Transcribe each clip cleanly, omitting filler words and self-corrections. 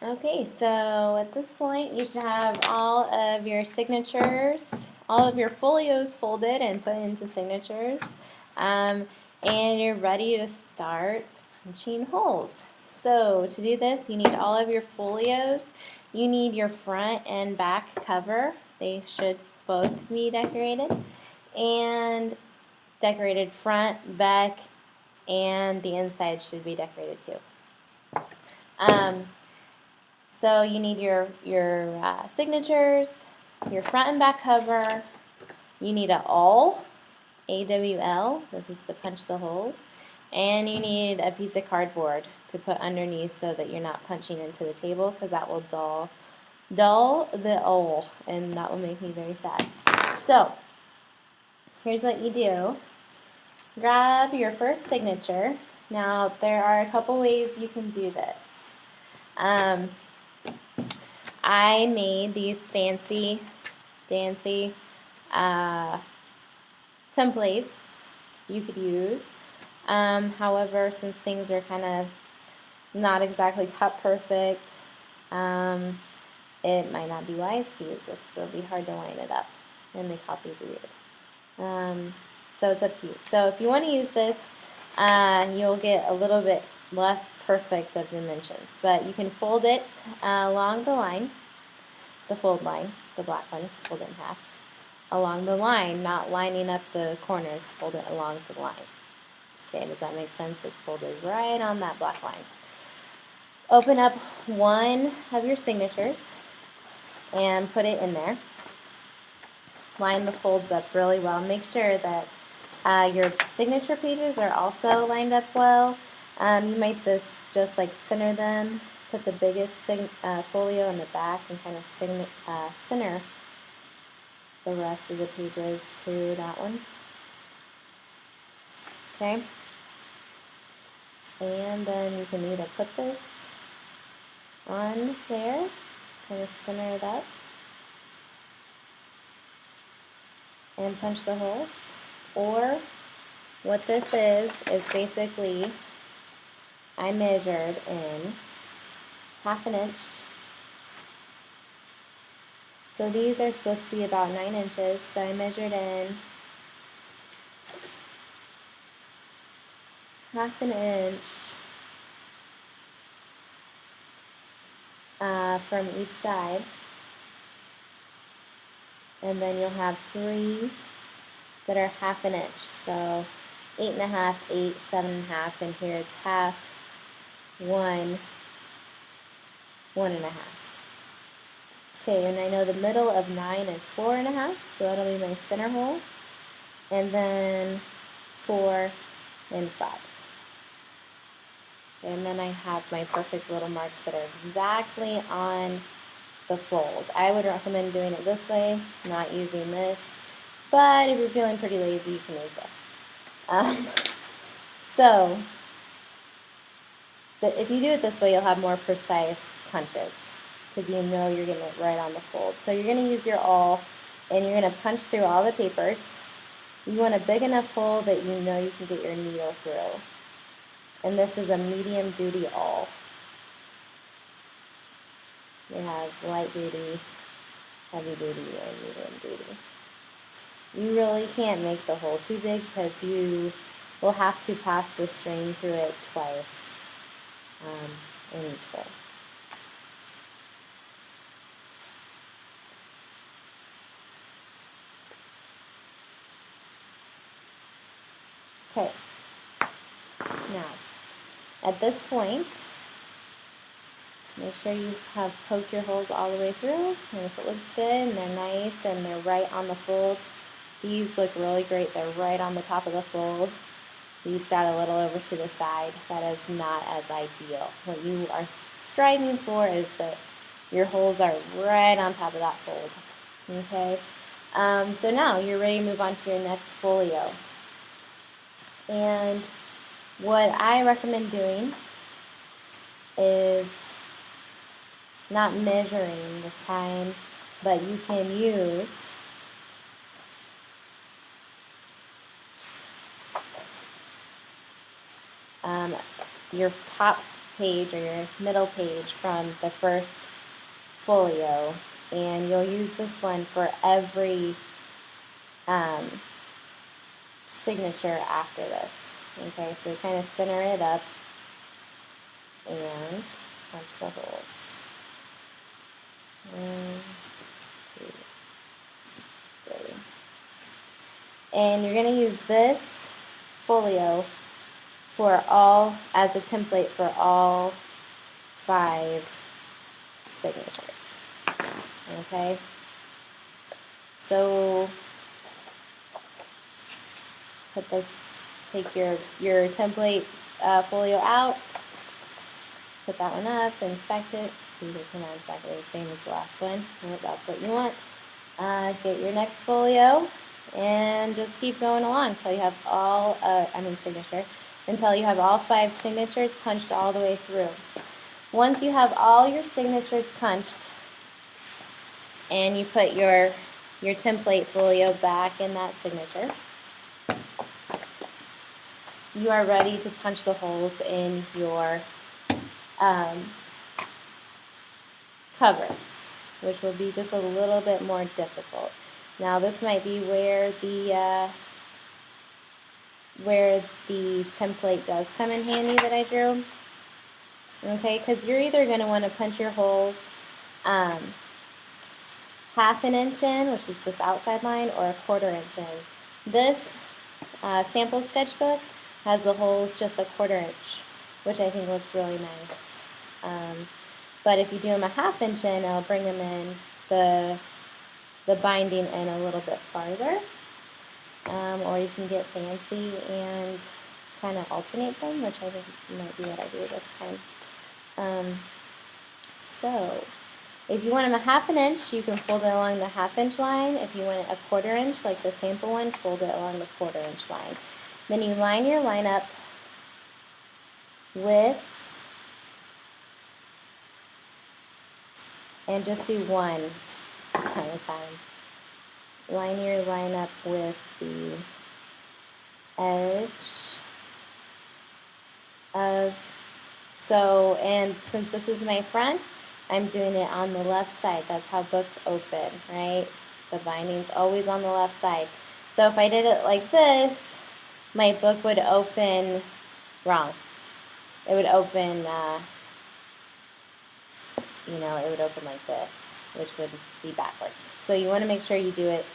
Okay, so at this point you should have all of your signatures, all of your folios folded and put into signatures, and you're ready to start punching holes. So to do this, you need all of your folios. You need your front and back cover. They should both be decorated, and decorated front, back, and the inside should be decorated too. So you need your signatures, your front and back cover. You need an awl, AWL. This is to punch the holes. And you need a piece of cardboard to put underneath so that you're not punching into the table, because that will dull the awl, and that will make me very sad. So here's what you do. Grab your first signature. Now there are a couple ways you can do this. I made these fancy templates you could use. However, since things are kind of not exactly cut perfect, it might not be wise to use this because it'll be hard to line it up and the copy will be weird. So it's up to you. So if you want to use this, you'll get a little bit less perfect of dimensions, but you can fold it along the line, the fold line, the black one, fold it in half, along the line, not lining up the corners, fold it along the line. Okay, does that make sense? It's folded right on that black line. Open up one of your signatures and put it in there. Line the folds up really well. Make sure that your signature pages are also lined up well. You might just like center them, put the biggest folio in the back and kind of center the rest of the pages to that one. Okay. And then you can either put this on there, kind of center it up, and punch the holes. Or what this is basically, I measured in 1/2 inch. So these are supposed to be about 9 inches, so I measured in 1/2 inch from each side. And then you'll have 3 that are 1/2 inch. So 8.5, 8, 7.5, and here it's 1/2, 1, 1.5. Okay, and I know the middle of 9 is 4.5, so that'll be my center hole. And then 4 and 5. Okay, and then I have my perfect little marks that are exactly on the fold. I would recommend doing it this way, not using this. But if you're feeling pretty lazy, you can use this. So if you do it this way, you'll have more precise punches because you know you're getting it right on the fold. So you're going to use your awl, and you're going to punch through all the papers. You want a big enough hole that you know you can get your needle through. And this is a medium duty awl. They have light duty, heavy duty, or medium duty. You really can't make the hole too big because you will have to pass the string through it twice in each hole. Okay, now at this point, make sure you have poked your holes all the way through, and if it looks good and they're nice and they're right on the fold, these look really great. They're right on the top of the fold. These got a little over to the side. That is not as ideal. What you are striving for is that your holes are right on top of that fold. Okay? So now you're ready to move on to your next folio. And what I recommend doing is not measuring this time, but you can use your top page or your middle page from the first folio, and you'll use this one for every signature after this. Okay, so kind of center it up and punch the holes. 1, 2, 3. And you're going to use this folio for all, as a template for all 5 signatures. Okay, so put this, take your template folio out, put that one up, inspect it, see if it's not exactly the same as the last one. Well, that's what you want. Get your next folio and just keep going along until you have all, signature, until you have all 5 signatures punched all the way through. Once you have all your signatures punched and you put your template folio back in that signature, you are ready to punch the holes in your covers, which will be just a little bit more difficult. Now this might be where the template does come in handy that I drew. Okay, because you're either going to want to punch your holes 1/2 inch in, which is this outside line, or 1/4 inch in. This sample sketchbook has the holes just 1/4 inch, which I think looks really nice. But if you do them 1/2 inch in, it'll bring them in the binding in a little bit farther. Or you can get fancy and kind of alternate them, which I think might be what I do this time. So if you want them 1/2 inch, you can fold it along the 1/2 inch line. If you want it 1/4 inch, like the sample one, fold it along the 1/4 inch line. Then you line your line up with, and just do one at a time. Line your line up with the edge of, so, and since this is my front, I'm doing it on the left side. That's how books open, right? The binding's always on the left side. So if I did it like this, my book would open wrong. It would open, it would open like this, which would be backwards. So you want to make sure you do it,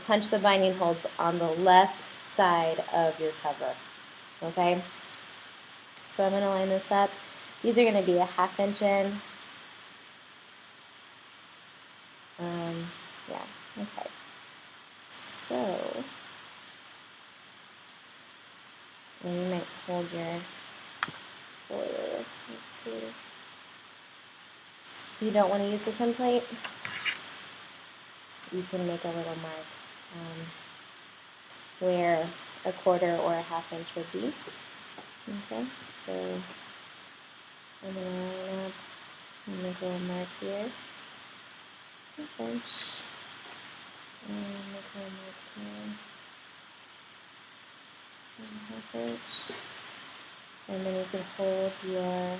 punch the binding holes on the left side of your cover. Okay? So I'm going to line this up. These are going to be 1/2 inch in. Yeah, okay. So, and you might hold your folio too. If you don't want to use the template, you can make a little mark where 1/4 or 1/2 inch would be. Okay, so I'm going to line up and make a little mark here. 1/2 inch. And make a little mark here. 1/2 inch. And then you can hold your,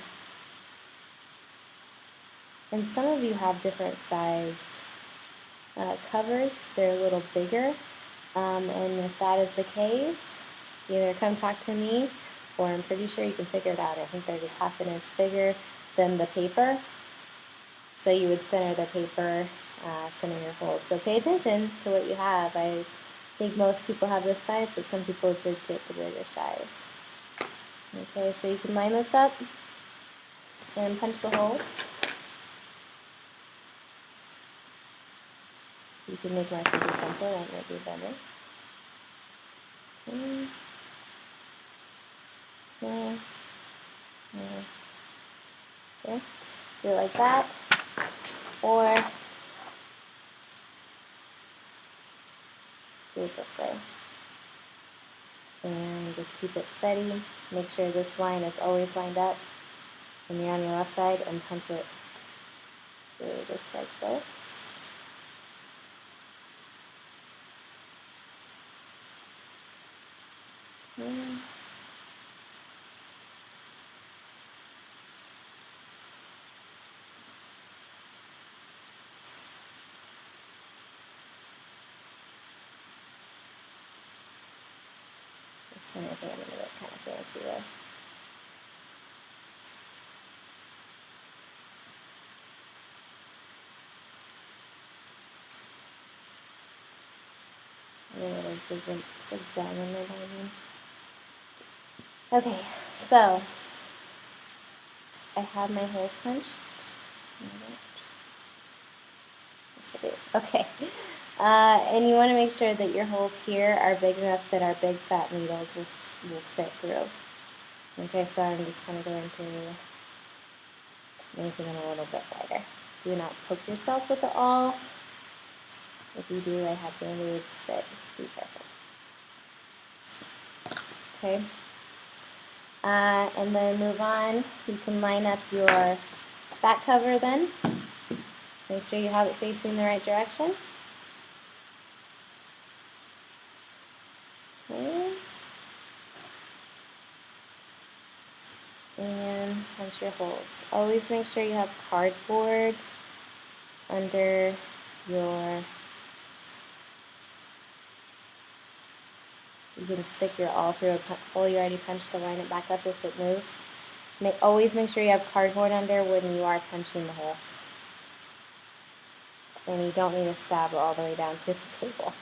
and some of you have different size covers. They're a little bigger. And if that is the case, either come talk to me, or I'm pretty sure you can figure it out. I think they're just 1/2 inch bigger than the paper. So you would center the paper, center your holes. So pay attention to what you have. I think most people have this size, but some people did get the bigger size. Okay, so you can line this up and punch the holes. You can make marks with your pencil, that might be better. Okay, do it like that, or do it this way. And just keep it steady. Make sure this line is always lined up when you're on your left side, and punch it through just like this. think I'm going to get kind of fancy there. Okay, so I have my holes punched. Okay, and you want to make sure that your holes here are big enough that our big fat needles will fit through. Okay, so I'm just kind of going to making them a little bit wider. Do not poke yourself with the awl. If you do, I have Band-Aids, but be careful. Okay. And then move on. You can line up your back cover then. Make sure you have it facing the right direction. Okay. And punch your holes. Always make sure you have cardboard under your... You can stick your awl through a hole you already punched to line it back up if it moves. Always make sure you have cardboard under when you are punching the holes. And you don't need to stab all the way down through the table.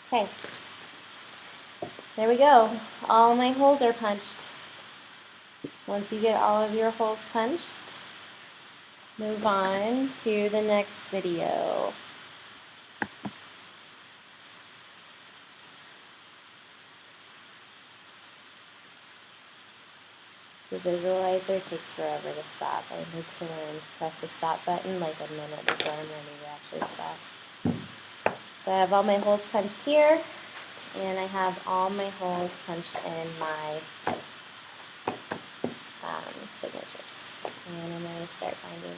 Okay, there we go. All my holes are punched. Once you get all of your holes punched, move on to the next video. The visualizer takes forever to stop. I need to learn to press the stop button like a minute before I'm ready to actually stop. So I have all my holes punched here, and I have all my holes punched in my signatures. And I'm going to start binding.